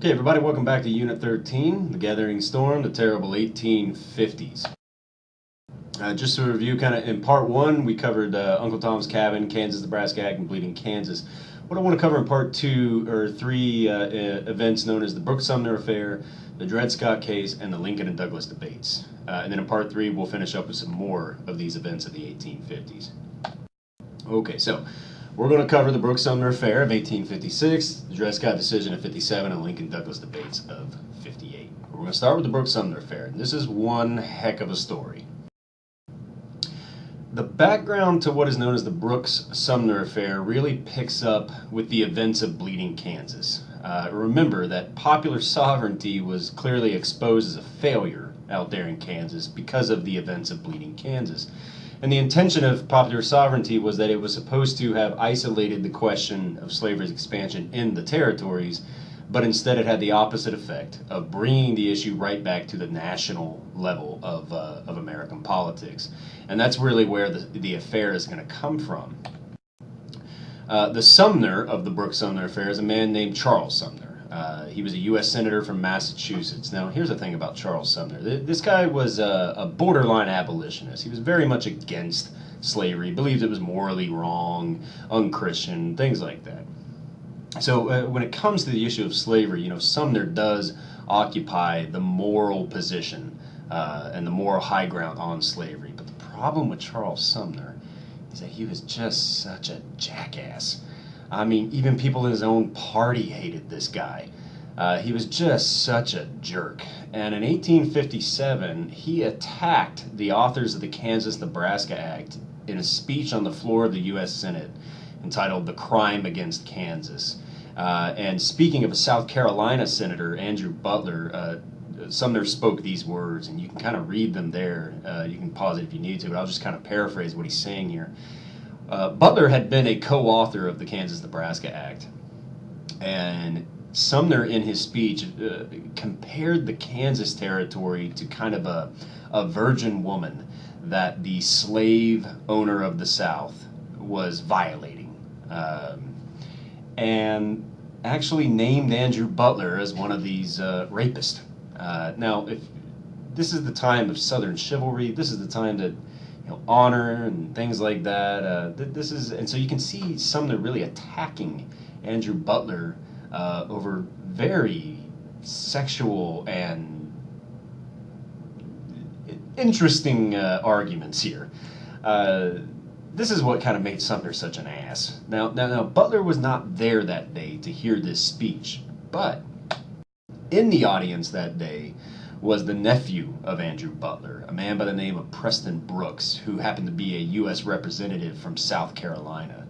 Okay, everybody, welcome back to Unit 13, The Gathering Storm, the terrible 1850s. Just to review, kind of in part one, we covered Uncle Tom's Cabin, Kansas-Nebraska Act, and Bleeding Kansas. What I want to cover in part two are three events known as the Brooks-Sumner Affair, the Dred Scott case, and the Lincoln and Douglas debates. And then in part three, we'll finish up with some more of these events of the 1850s. Okay, so we're going to cover the Brooks-Sumner Affair of 1856, the Dred Scott decision of 57, and Lincoln-Douglas debates of 58. We're going to start with the Brooks-Sumner Affair, and this is one heck of a story. The background to what is known as the Brooks-Sumner Affair really picks up with the events of Bleeding Kansas. Remember that popular sovereignty was clearly exposed as a failure out there in Kansas because of the events of Bleeding Kansas. And the intention of popular sovereignty was that it was supposed to have isolated the question of slavery's expansion in the territories, but instead it had the opposite effect of bringing the issue right back to the national level of American politics. And that's really where the affair is going to come from. The Sumner of the Brooks-Sumner Affair is a man named Charles Sumner. He was a U.S. Senator from Massachusetts. Now, here's the thing about Charles Sumner. This guy was a borderline abolitionist. He was very much against slavery, believed it was morally wrong, unchristian, things like that. So when it comes to the issue of slavery, Sumner does occupy the moral position and the moral high ground on slavery. But the problem with Charles Sumner is that he was just such a jackass. I mean, even people in his own party hated this guy. He was just such a jerk. And in 1857, he attacked the authors of the Kansas-Nebraska Act in a speech on the floor of the U.S. Senate entitled The Crime Against Kansas. And speaking of a South Carolina senator, Andrew Butler, Sumner spoke these words, and you can kind of read them there. You can pause it if you need to, but I'll just kind of paraphrase what he's saying here. Butler had been a co-author of the Kansas-Nebraska Act, and Sumner, in his speech, compared the Kansas territory to kind of a virgin woman that the slave owner of the South was violating, and actually named Andrew Butler as one of these rapists. Now, if this is the time of Southern chivalry, this is the time to honor and things like that. And so you can see Sumner really attacking Andrew Butler over very sexual and interesting arguments here. This is what kind of made Sumner such an ass. Now, Butler was not there that day to hear this speech, but in the audience that day was the nephew of Andrew Butler, a man by the name of Preston Brooks, who happened to be a U.S. representative from South Carolina.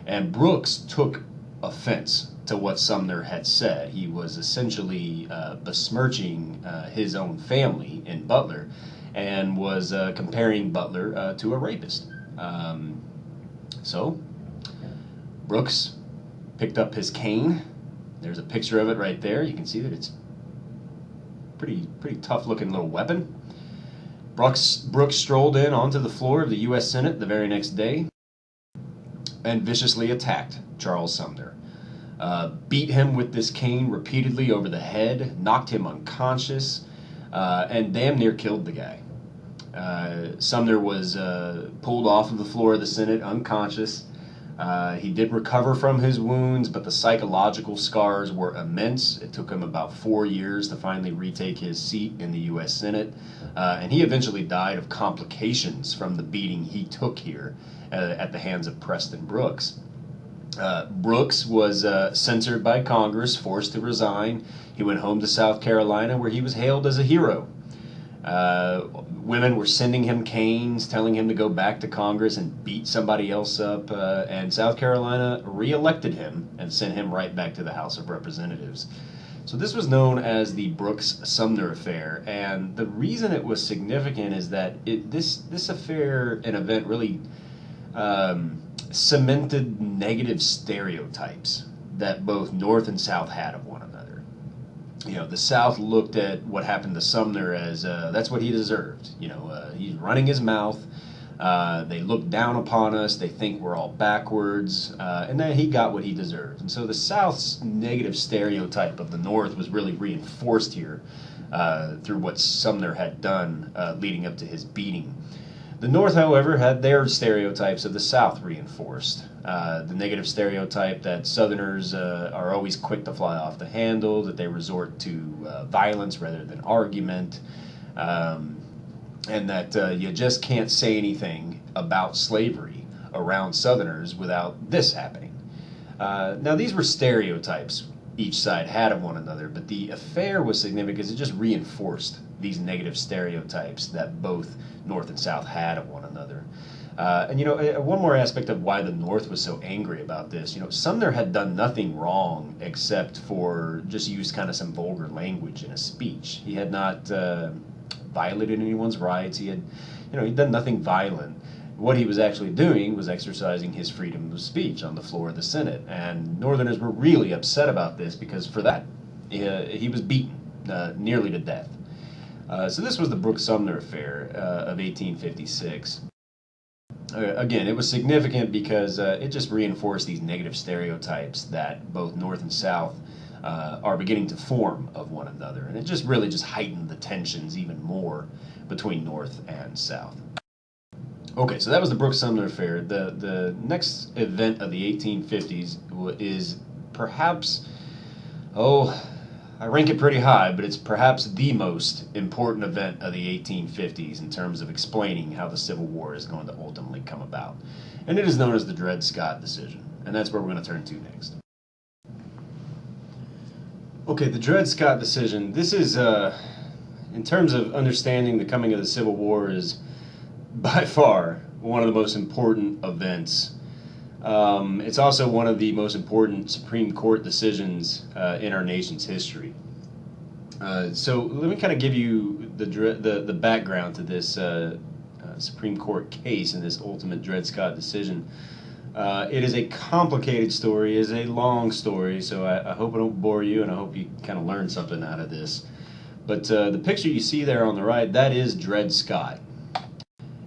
And Brooks took offense to what Sumner had said. He was essentially besmirching his own family in Butler and was comparing Butler to a rapist. So Brooks picked up his cane. There's a picture of it right there. You can see that it's pretty tough looking little weapon. Brooks strolled in onto the floor of the U.S. Senate the very next day and viciously attacked Charles Sumner. Beat him with this cane repeatedly over the head, knocked him unconscious, and damn near killed the guy. Sumner was pulled off of the floor of the Senate unconscious. He did recover from his wounds, but the psychological scars were immense. It took him about 4 years to finally retake his seat in the U.S. Senate, and he eventually died of complications from the beating he took here at the hands of Preston Brooks. Brooks was censored by Congress, forced to resign. He went home to South Carolina, where he was hailed as a hero. Women were sending him canes, telling him to go back to Congress and beat somebody else up, and South Carolina reelected him and sent him right back to the House of Representatives. So this was known as the Brooks-Sumner Affair, and the reason it was significant is that this affair and event really cemented negative stereotypes that both North and South had of one another. The South looked at what happened to Sumner as that's what he deserved. He's running his mouth. They look down upon us. They think we're all backwards. And then he got what he deserved. And so the South's negative stereotype of the North was really reinforced here through what Sumner had done leading up to his beating. The North, however, had their stereotypes of the South reinforced. The negative stereotype that Southerners are always quick to fly off the handle, that they resort to violence rather than argument, and that you just can't say anything about slavery around Southerners without this happening. Now, these were stereotypes each side had of one another, but the affair was significant because it just reinforced these negative stereotypes that both North and South had of one another. And one more aspect of why the North was so angry about this, Sumner had done nothing wrong except for just used kind of some vulgar language in a speech. He had not violated anyone's rights. He'd done nothing violent. What he was actually doing was exercising his freedom of speech on the floor of the Senate. And Northerners were really upset about this because for that, he was beaten nearly to death. So this was the Brooks-Sumner affair of 1856. Again, it was significant because it just reinforced these negative stereotypes that both North and South are beginning to form of one another. And it just really just heightened the tensions even more between North and South. Okay, so that was the Brooks-Sumner affair. The next event of the 1850s is perhaps, I rank it pretty high, but it's perhaps the most important event of the 1850s in terms of explaining how the Civil War is going to ultimately come about. And it is known as the Dred Scott decision, and that's where we're going to turn to next. Okay, the Dred Scott decision, this is, in terms of understanding the coming of the Civil War, is by far one of the most important events. It's also one of the most important Supreme Court decisions in our nation's history. So let me kind of give you the background to this Supreme Court case and this ultimate Dred Scott decision. It is a complicated story, it is a long story, so I hope I don't bore you, and I hope you kind of learn something out of this. But the picture you see there on the right, that is Dred Scott.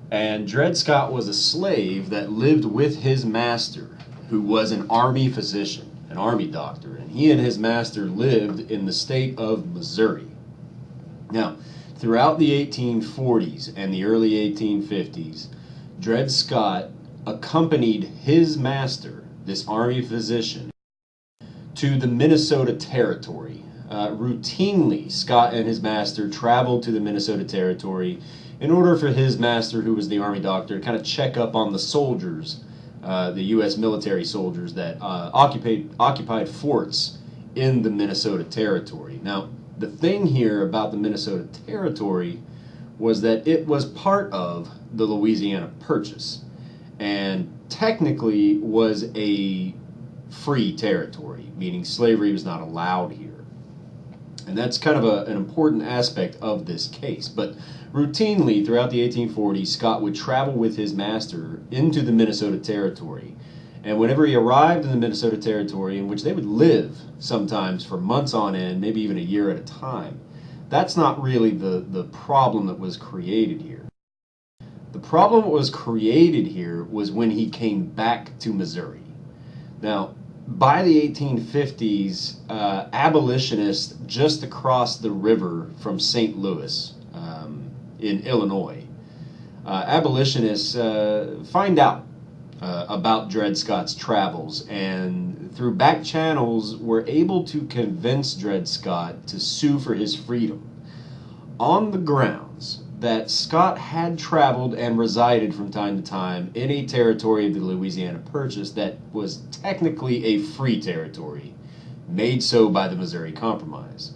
And Dred Scott was a slave that lived with his master, who was an army physician, an army doctor, and he and his master lived in the state of Missouri. Now, throughout the 1840s and the early 1850s, Dred Scott accompanied his master, this army physician, to the Minnesota Territory. Routinely, Scott and his master traveled to the Minnesota Territory in order for his master, who was the army doctor, to kind of check up on the soldiers, the U.S. military soldiers that occupied forts in the Minnesota Territory. Now, the thing here about the Minnesota Territory was that it was part of the Louisiana Purchase, and technically was a free territory, meaning slavery was not allowed here. And that's kind of an important aspect of this case. But routinely, throughout the 1840s, Scott would travel with his master into the Minnesota Territory. And whenever he arrived in the Minnesota Territory, in which they would live sometimes for months on end, maybe even a year at a time, that's not really the problem that was created here. The problem that was created here was when he came back to Missouri. Now, by the 1850s, abolitionists just across the river from St. Louis in Illinois, abolitionists find out about Dred Scott's travels, and through back channels were able to convince Dred Scott to sue for his freedom on the grounds that Scott had traveled and resided from time to time in a territory of the Louisiana Purchase that was technically a free territory, made so by the Missouri Compromise.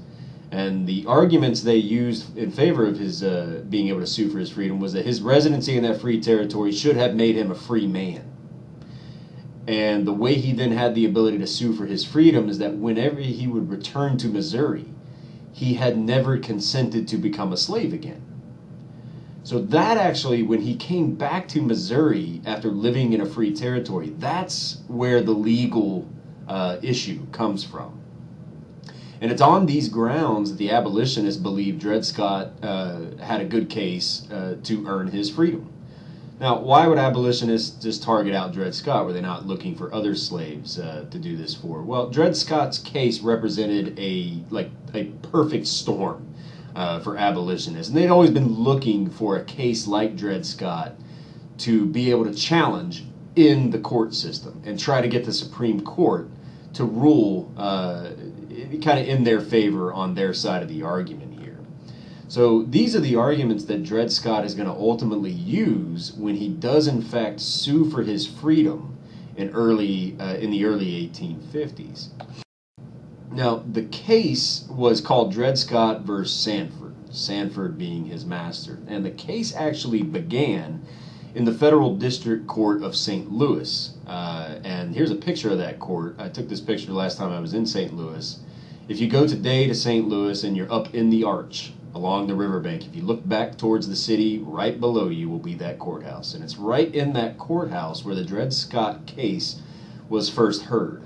And the arguments they used in favor of his being able to sue for his freedom was that his residency in that free territory should have made him a free man. And the way he then had the ability to sue for his freedom is that whenever he would return to Missouri, he had never consented to become a slave again. So that actually, when he came back to Missouri after living in a free territory, that's where the legal issue comes from. And it's on these grounds that the abolitionists believed Dred Scott had a good case to earn his freedom. Now, why would abolitionists just target out Dred Scott? Were they not looking for other slaves to do this for? Well, Dred Scott's case represented a perfect storm for abolitionists, and they'd always been looking for a case like Dred Scott to be able to challenge in the court system and try to get the Supreme Court to rule kind of in their favor on their side of the argument here. So these are the arguments that Dred Scott is going to ultimately use when he does in fact sue for his freedom in the early 1850s. Now, the case was called Dred Scott versus Sanford, Sanford being his master, and the case actually began in the Federal District Court of St. Louis. And here's a picture of that court. I took this picture last time I was in St. Louis. If you go today to St. Louis and you're up in the arch along the riverbank, if you look back towards the city, right below you will be that courthouse. And it's right in that courthouse where the Dred Scott case was first heard.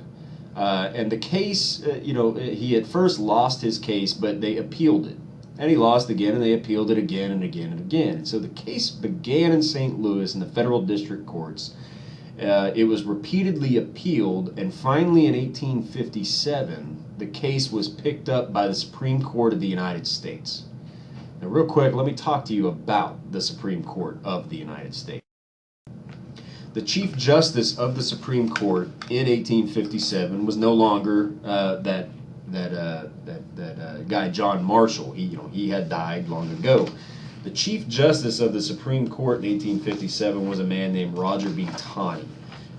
And the case, he had first lost his case, but they appealed it. And he lost again, and they appealed it again and again and again. And so the case began in St. Louis in the federal district courts. It was repeatedly appealed, and finally in 1857, the case was picked up by the Supreme Court of the United States. Now, real quick, let me talk to you about the Supreme Court of the United States. The Chief Justice of the Supreme Court in 1857 was no longer that guy John Marshall. He had died long ago. The Chief Justice of the Supreme Court in 1857 was a man named Roger B. Taney.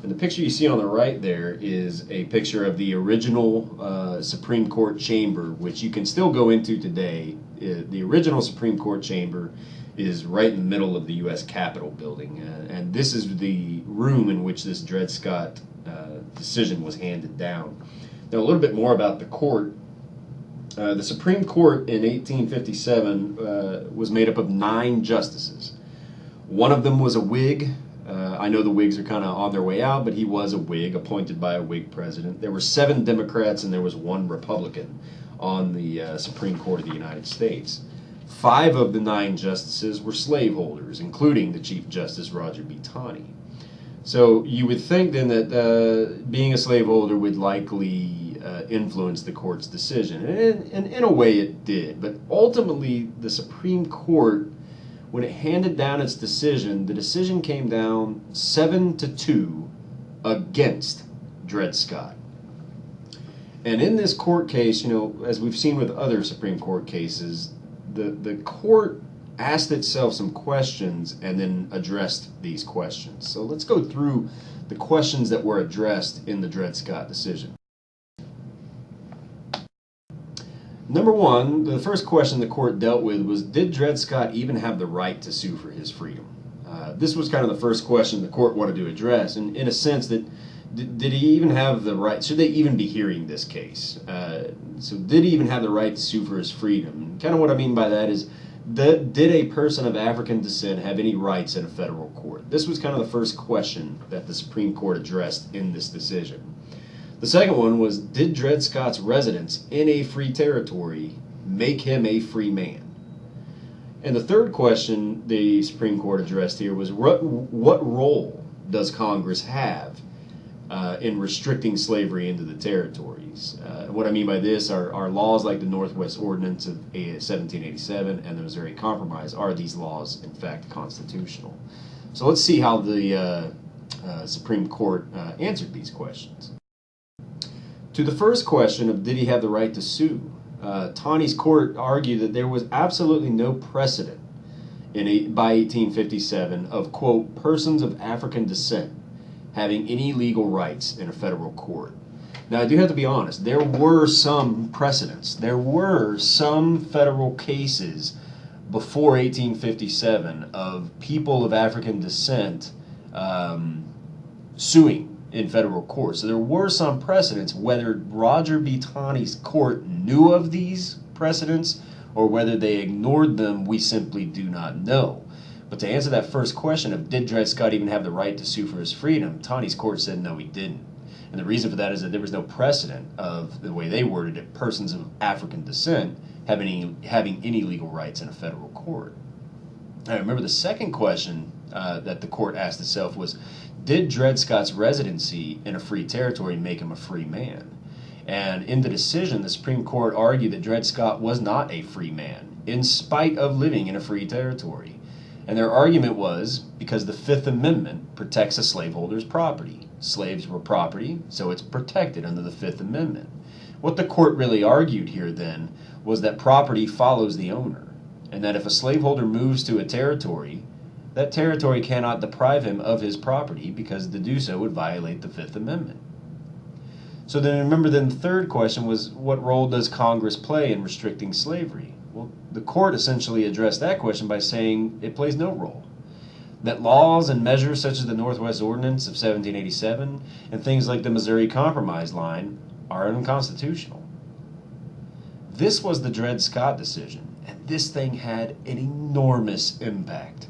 And the picture you see on the right there is a picture of the original Supreme Court chamber, which you can still go into today. The original Supreme Court chamber is right in the middle of the U.S. Capitol building. And this is the room in which this Dred Scott decision was handed down. Now, a little bit more about the court. The Supreme Court in 1857 was made up of 9 justices. One of them was a Whig. I know the Whigs are kind of on their way out, but he was a Whig, appointed by a Whig president. There were 7 Democrats and there was 1 Republican on the Supreme Court of the United States. 5 of the 9 justices were slaveholders, including the Chief Justice Roger B. Taney. So you would think then that being a slaveholder would likely influence the court's decision. And in a way it did. But ultimately, the Supreme Court, when it handed down its decision, the decision came down 7-2 against Dred Scott. And in this court case, as we've seen with other Supreme Court cases, the court asked itself some questions and then addressed these questions. So let's go through the questions that were addressed in the Dred Scott decision. Number 1, the first question the court dealt with was, did Dred Scott even have the right to sue for his freedom? This was kind of the first question the court wanted to address, and in a sense that did he even have the right, should they even be hearing this case? So did he even have the right to sue for his freedom? And kind of what I mean by that is, did a person of African descent have any rights in a federal court? This was kind of the first question that the Supreme Court addressed in this decision. The second one was, did Dred Scott's residence in a free territory make him a free man? And the third question the Supreme Court addressed here was, what role does Congress have in restricting slavery into the territories? What I mean by this are laws like the Northwest Ordinance of 1787 and the Missouri Compromise. Are these laws, in fact, constitutional? So let's see how the Supreme Court answered these questions. To the first question of did he have the right to sue, Taney's court argued that there was absolutely no precedent by 1857 of, quote, persons of African descent having any legal rights in a federal court. Now, I do have to be honest, there were some precedents. There were some federal cases before 1857 of people of African descent suing in federal court. So there were some precedents. Whether Roger B. Taney's court knew of these precedents or whether they ignored them, we simply do not know. But to answer that first question of did Dred Scott even have the right to sue for his freedom, Taney's court said no, he didn't. And the reason for that is that there was no precedent of, the way they worded it, persons of African descent having any legal rights in a federal court. I remember the second question that the court asked itself was, did Dred Scott's residency in a free territory make him a free man? And in the decision, the Supreme Court argued that Dred Scott was not a free man, in spite of living in a free territory. And their argument was because the Fifth Amendment protects a slaveholder's property. Slaves were property, so it's protected under the Fifth Amendment. What the court really argued here then was that property follows the owner, and that if a slaveholder moves to a territory, that territory cannot deprive him of his property because to do so would violate the Fifth Amendment. So then remember, then the third question was, what role does Congress play in restricting slavery? Well, the court essentially addressed that question by saying it plays no role. That laws and measures such as the Northwest Ordinance of 1787 and things like the Missouri Compromise line are unconstitutional. This was the Dred Scott decision, and this thing had an enormous impact.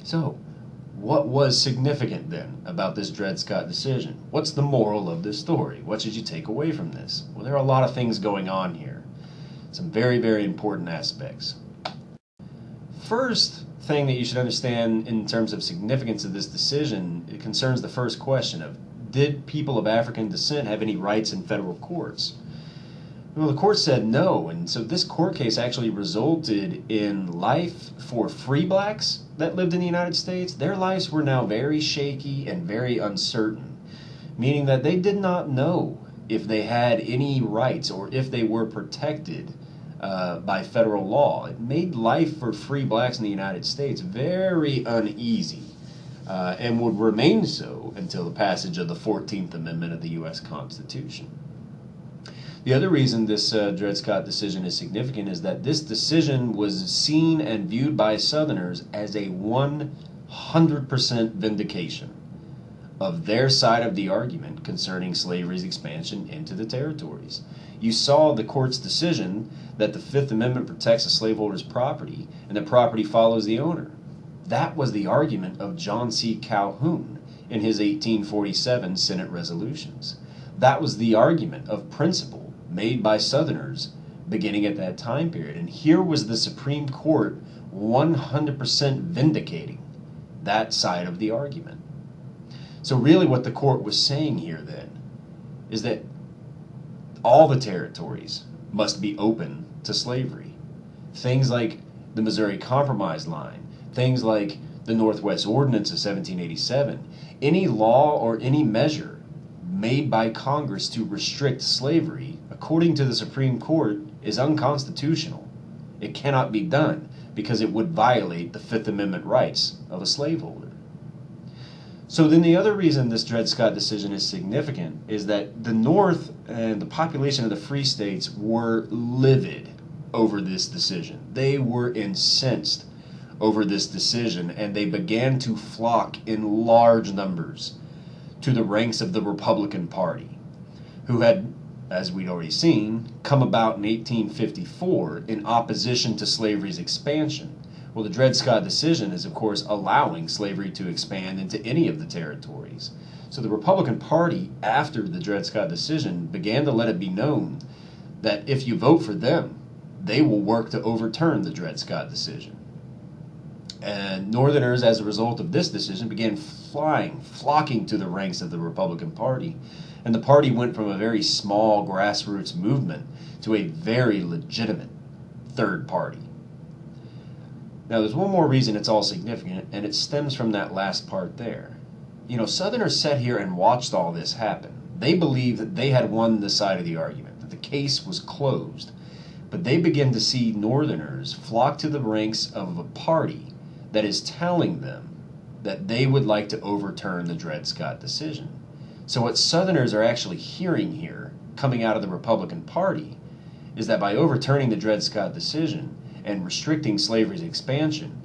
So, what was significant then about this Dred Scott decision? What's the moral of this story? What should you take away from this? Well, there are a lot of things going on here. Some very, very important aspects. First thing that you should understand in terms of significance of this decision, it concerns the first question of, did people of African descent have any rights in federal courts? Well, the court said no, and so this court case actually resulted in life for free blacks that lived in the United States. Their lives were now very shaky and very uncertain, meaning that they did not know if they had any rights or if they were protected by federal law. It made life for free blacks in the United States very uneasy and would remain so until the passage of the 14th Amendment of the U.S. Constitution. The other reason this Dred Scott decision is significant is that this decision was seen and viewed by Southerners as a 100% vindication of their side of the argument concerning slavery's expansion into the territories. You saw the court's decision that the Fifth Amendment protects a slaveholder's property and that property follows the owner. That was the argument of John C. Calhoun in his 1847 Senate resolutions. That was the argument of principle made by Southerners beginning at that time period. And here was the Supreme Court 100% vindicating that side of the argument. So really what the court was saying here then is that all the territories must be open to slavery. Things like the Missouri Compromise line, things like the Northwest Ordinance of 1787, any law or any measure made by Congress to restrict slavery, according to the Supreme Court, is unconstitutional. It cannot be done because it would violate the Fifth Amendment rights of a slaveholder. So then the other reason this Dred Scott decision is significant is that the North and the population of the free states were livid over this decision. They were incensed over this decision, and they began to flock in large numbers to the ranks of the Republican Party, who had, as we'd already seen, come about in 1854 in opposition to slavery's expansion. Well, the Dred Scott decision is, of course, allowing slavery to expand into any of the territories. So the Republican Party, after the Dred Scott decision, began to let it be known that if you vote for them, they will work to overturn the Dred Scott decision. And Northerners, as a result of this decision, began flocking to the ranks of the Republican Party. And the party went from a very small grassroots movement to a very legitimate third party. Now, there's one more reason it's all significant, and it stems from that last part there. You know, Southerners sat here and watched all this happen. They believed that they had won the side of the argument, that the case was closed. But they begin to see Northerners flock to the ranks of a party that is telling them that they would like to overturn the Dred Scott decision. So what Southerners are actually hearing here, coming out of the Republican Party, is that by overturning the Dred Scott decision and restricting slavery's expansion,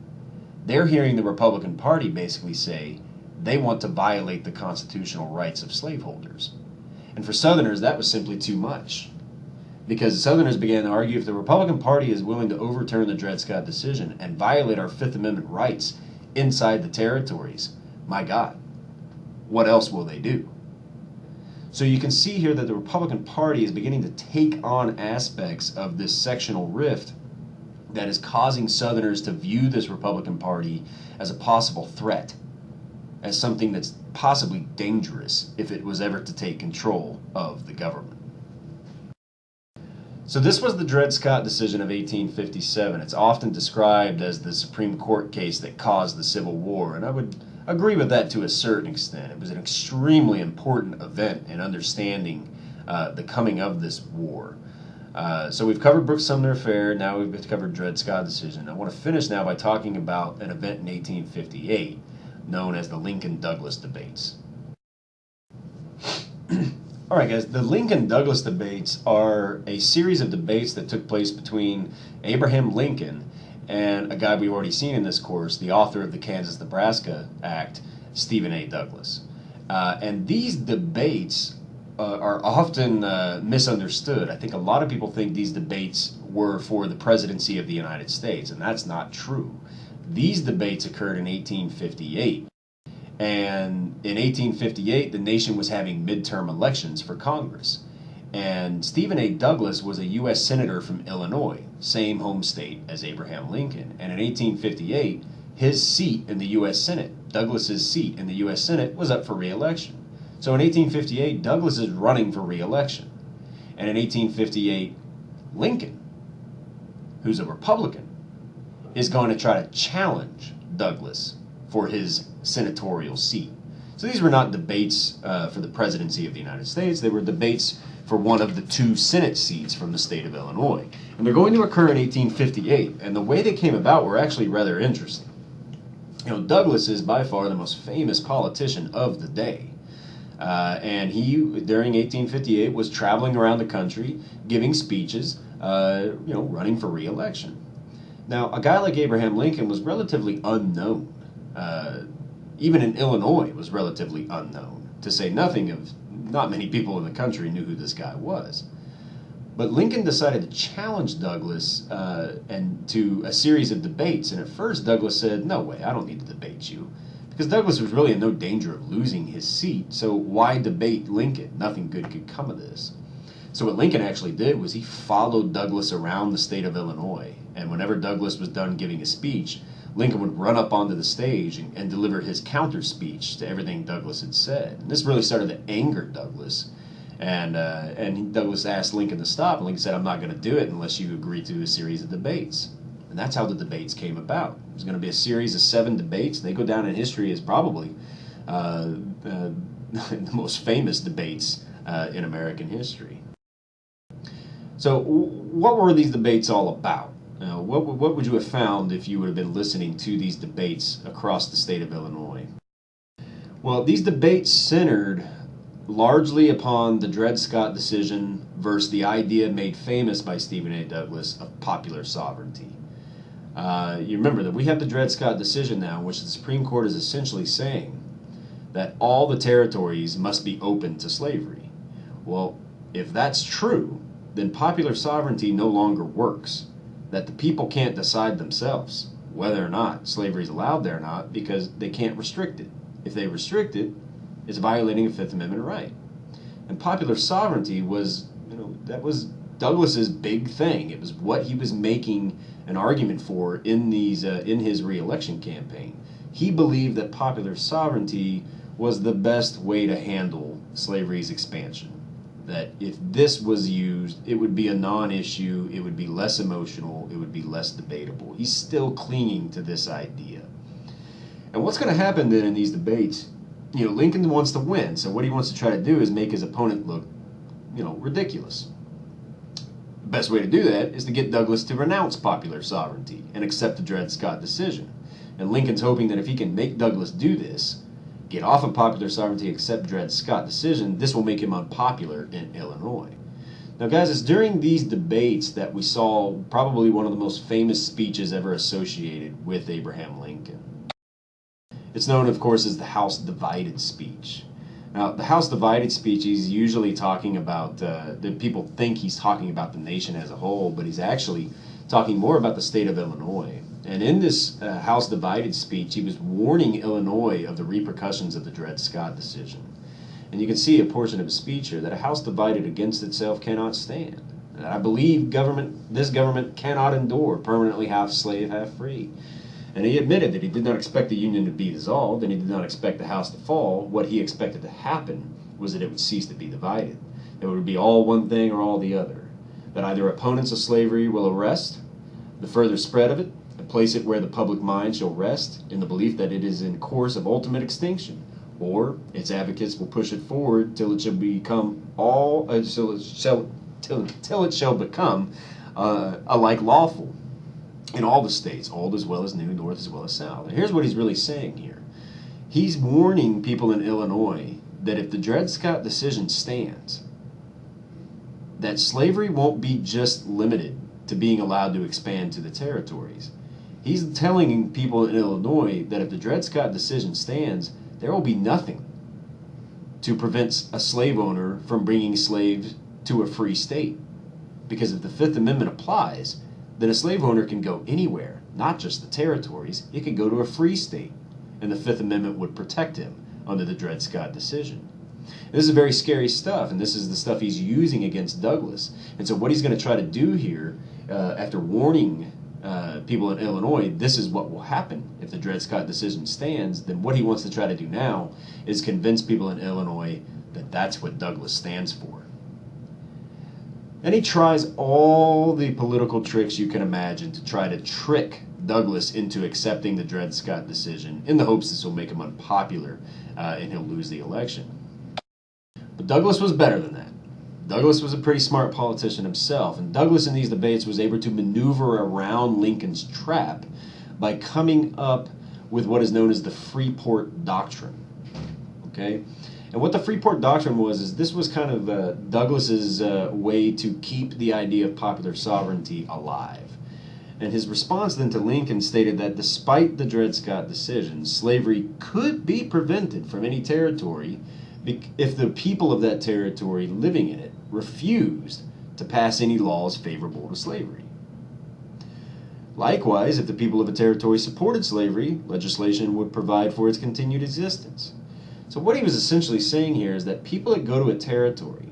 they're hearing the Republican Party basically say they want to violate the constitutional rights of slaveholders. And for Southerners, that was simply too much. Because Southerners began to argue, if the Republican Party is willing to overturn the Dred Scott decision and violate our Fifth Amendment rights inside the territories, my God, what else will they do? So you can see here that the Republican Party is beginning to take on aspects of this sectional rift that is causing Southerners to view this Republican Party as a possible threat, as something that's possibly dangerous if it was ever to take control of the government. So this was the Dred Scott decision of 1857. It's often described as the Supreme Court case that caused the Civil War, and I would agree with that to a certain extent. It was an extremely important event in understanding the coming of this war. So we've covered Brooks-Sumner Affair, now we've covered Dred Scott decision. I want to finish now by talking about an event in 1858 known as the Lincoln-Douglas debates. All right, guys, the Lincoln-Douglas debates are a series of debates that took place between Abraham Lincoln and a guy we've already seen in this course, the author of the Kansas-Nebraska Act, Stephen A. Douglas. And these debates are often misunderstood. I think a lot of people think these debates were for the presidency of the United States, and that's not true. These debates occurred in 1858. And in 1858, the nation was having midterm elections for Congress. And Stephen A. Douglas was a U.S. Senator from Illinois, same home state as Abraham Lincoln. And in 1858, his seat in the U.S. Senate, Douglas's seat in the U.S. Senate, was up for re-election. So in 1858, Douglas is running for re-election. And in 1858, Lincoln, who's a Republican, is going to try to challenge Douglas for his senatorial seat. So these were not debates for the presidency of the United States. They were debates for one of the two Senate seats from the state of Illinois. And they're going to occur in 1858. And the way they came about were actually rather interesting. You know, Douglas is by far the most famous politician of the day. And he, during 1858, was traveling around the country, giving speeches, running for re-election. Now, a guy like Abraham Lincoln was relatively unknown. Even in Illinois, it was relatively unknown, to say nothing of not many people in the country knew who this guy was. But Lincoln decided to challenge Douglas and to a series of debates. And at first, Douglas said, "No way, I don't need to debate you." Because Douglas was really in no danger of losing his seat, so why debate Lincoln? Nothing good could come of this. So what Lincoln actually did was he followed Douglas around the state of Illinois. And whenever Douglas was done giving a speech, Lincoln would run up onto the stage and deliver his counter speech to everything Douglas had said. And this really started to anger Douglas. And Douglas asked Lincoln to stop, and Lincoln said, "I'm not going to do it unless you agree to a series of debates." And that's how the debates came about. It was going to be a series of 7 debates. They go down in history as probably the most famous debates in American history. So what were these debates all about? What would you have found if you would have been listening to these debates across the state of Illinois? Well, these debates centered largely upon the Dred Scott decision versus the idea made famous by Stephen A. Douglas of popular sovereignty. You remember that we have the Dred Scott decision now, in which the Supreme Court is essentially saying that all the territories must be open to slavery. Well, if that's true, then popular sovereignty no longer works. That the people can't decide themselves whether or not slavery is allowed there or not because they can't restrict it. If they restrict it, it's violating a Fifth Amendment right. And popular sovereignty was, that was Douglas's big thing. It was what he was making an argument for in his re-election campaign. He believed that popular sovereignty was the best way to handle slavery's expansion. That if this was used, it would be a non-issue, it would be less emotional, it would be less debatable. He's still clinging to this idea. And what's going to happen then in these debates, Lincoln wants to win, so what he wants to try to do is make his opponent look, ridiculous. The best way to do that is to get Douglas to renounce popular sovereignty and accept the Dred Scott decision. And Lincoln's hoping that if he can make Douglas do this, get off of popular sovereignty, accept Dred Scott decision, this will make him unpopular in Illinois. Now, guys, it's during these debates that we saw probably one of the most famous speeches ever associated with Abraham Lincoln. It's known, of course, as the House Divided speech. Now, the House Divided speech, he's usually talking about, people think he's talking about the nation as a whole, but he's actually talking more about the state of Illinois. And in this House Divided speech, he was warning Illinois of the repercussions of the Dred Scott decision. And you can see a portion of his speech here, that a house divided against itself cannot stand. And I believe this government cannot endure permanently half slave, half free. And he admitted that he did not expect the Union to be dissolved, and he did not expect the House to fall. What he expected to happen was that it would cease to be divided. It would be all one thing or all the other. That either opponents of slavery will arrest the further spread of it and place it where the public mind shall rest in the belief that it is in course of ultimate extinction, or its advocates will push it forward till it shall become till it shall become alike lawful in all the states, old as well as new, north as well as south. And here's what he's really saying here. He's warning people in Illinois that if the Dred Scott decision stands, that slavery won't be just limited to being allowed to expand to the territories. He's telling people in Illinois that if the Dred Scott decision stands, there will be nothing to prevent a slave owner from bringing slaves to a free state. Because if the Fifth Amendment applies, then a slave owner can go anywhere, not just the territories. He could go to a free state, and the Fifth Amendment would protect him under the Dred Scott decision. This is very scary stuff, and this is the stuff he's using against Douglas. And so what he's going to try to do here, after warning people in Illinois, this is what will happen if the Dred Scott decision stands, then what he wants to try to do now is convince people in Illinois that that's what Douglas stands for. And he tries all the political tricks you can imagine to try to trick Douglas into accepting the Dred Scott decision in the hopes this will make him unpopular and he'll lose the election. But Douglas was better than that. Douglas was a pretty smart politician himself, and Douglas in these debates was able to maneuver around Lincoln's trap by coming up with what is known as the Freeport Doctrine. Okay? And what the Freeport Doctrine was is this was kind of Douglas's way to keep the idea of popular sovereignty alive. And his response then to Lincoln stated that despite the Dred Scott decision, slavery could be prevented from any territory if the people of that territory living in it refused to pass any laws favorable to slavery. Likewise, if the people of a territory supported slavery, legislation would provide for its continued existence. So what he was essentially saying here is that people that go to a territory,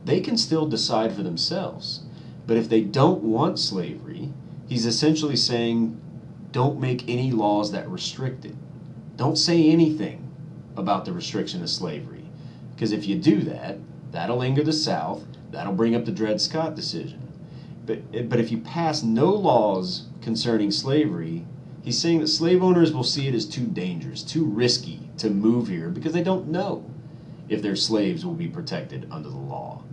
they can still decide for themselves. But if they don't want slavery, he's essentially saying, don't make any laws that restrict it. Don't say anything about the restriction of slavery. Because if you do that, that'll anger the South, that'll bring up the Dred Scott decision. But if you pass no laws concerning slavery, he's saying that slave owners will see it as too dangerous, too risky to move here because they don't know if their slaves will be protected under the law.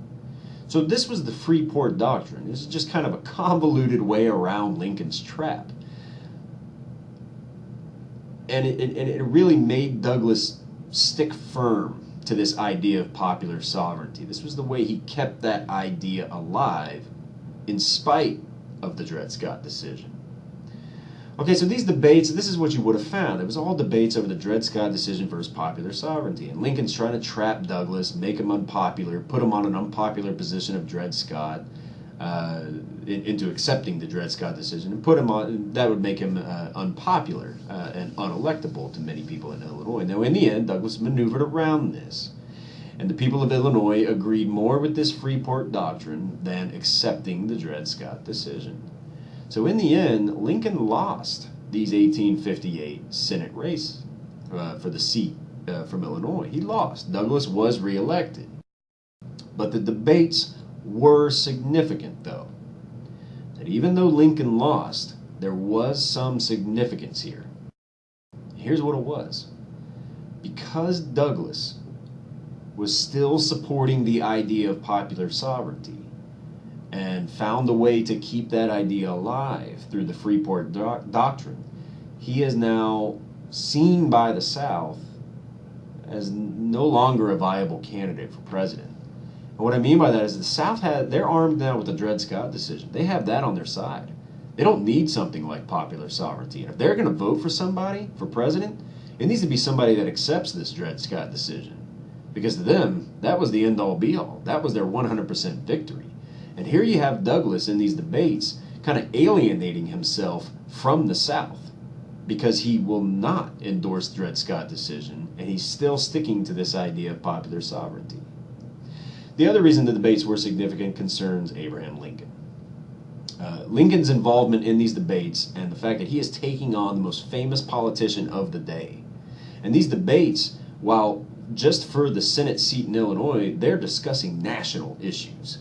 So this was the Freeport Doctrine. This is just kind of a convoluted way around Lincoln's trap. And it really made Douglas stick firm to this idea of popular sovereignty. This was the way he kept that idea alive in spite of the Dred Scott decision. Okay, so these debates, this is what you would have found. It was all debates over the Dred Scott decision versus popular sovereignty. And Lincoln's trying to trap Douglas, make him unpopular, put him on an unpopular position of Dred Scott into accepting the Dred Scott decision, and put him on, that would make him unpopular and unelectable to many people in Illinois. Now, in the end, Douglas maneuvered around this. And the people of Illinois agreed more with this Freeport Doctrine than accepting the Dred Scott decision. So in the end, Lincoln lost these 1858 Senate race for the seat from Illinois. He lost. Douglas was reelected. But the debates were significant, though. That even though Lincoln lost, there was some significance here. Here's what it was. Because Douglas was still supporting the idea of popular sovereignty and found a way to keep that idea alive through the Freeport Doctrine, he is now seen by the South as no longer a viable candidate for president. And what I mean by that is the South they're armed now with the Dred Scott decision. They have that on their side. They don't need something like popular sovereignty. And if they're going to vote for somebody for president, it needs to be somebody that accepts this Dred Scott decision. Because to them, that was the end-all be-all. That was their 100% victory. And here you have Douglas in these debates kind of alienating himself from the South because he will not endorse Dred Scott decision, and he's still sticking to this idea of popular sovereignty. The other reason the debates were significant concerns Abraham Lincoln. Lincoln's involvement in these debates and the fact that he is taking on the most famous politician of the day. And these debates, while just for the Senate seat in Illinois, they're discussing national issues.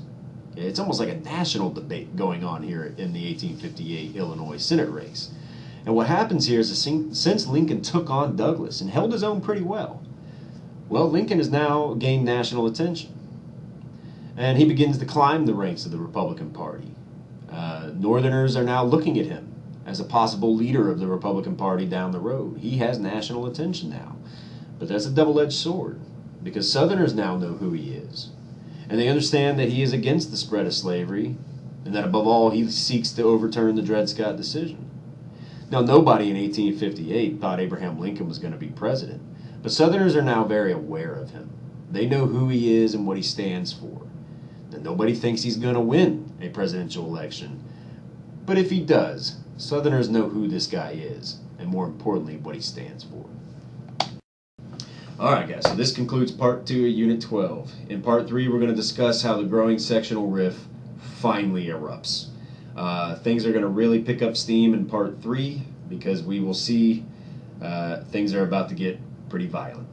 It's almost like a national debate going on here in the 1858 Illinois Senate race. And what happens here is that since Lincoln took on Douglas and held his own pretty well, Lincoln has now gained national attention. And he begins to climb the ranks of the Republican Party. Northerners are now looking at him as a possible leader of the Republican Party down the road. He has national attention now. But that's a double-edged sword, because Southerners now know who he is. And they understand that he is against the spread of slavery, and that above all, he seeks to overturn the Dred Scott decision. Now, nobody in 1858 thought Abraham Lincoln was going to be president, but Southerners are now very aware of him. They know who he is and what he stands for. Now, nobody thinks he's going to win a presidential election, but if he does, Southerners know who this guy is, and more importantly, what he stands for. Alright guys, so this concludes Part 2 of Unit 12. In Part 3, we're going to discuss how the growing sectional rift finally erupts. Things are going to really pick up steam in Part 3 because we will see things are about to get pretty violent.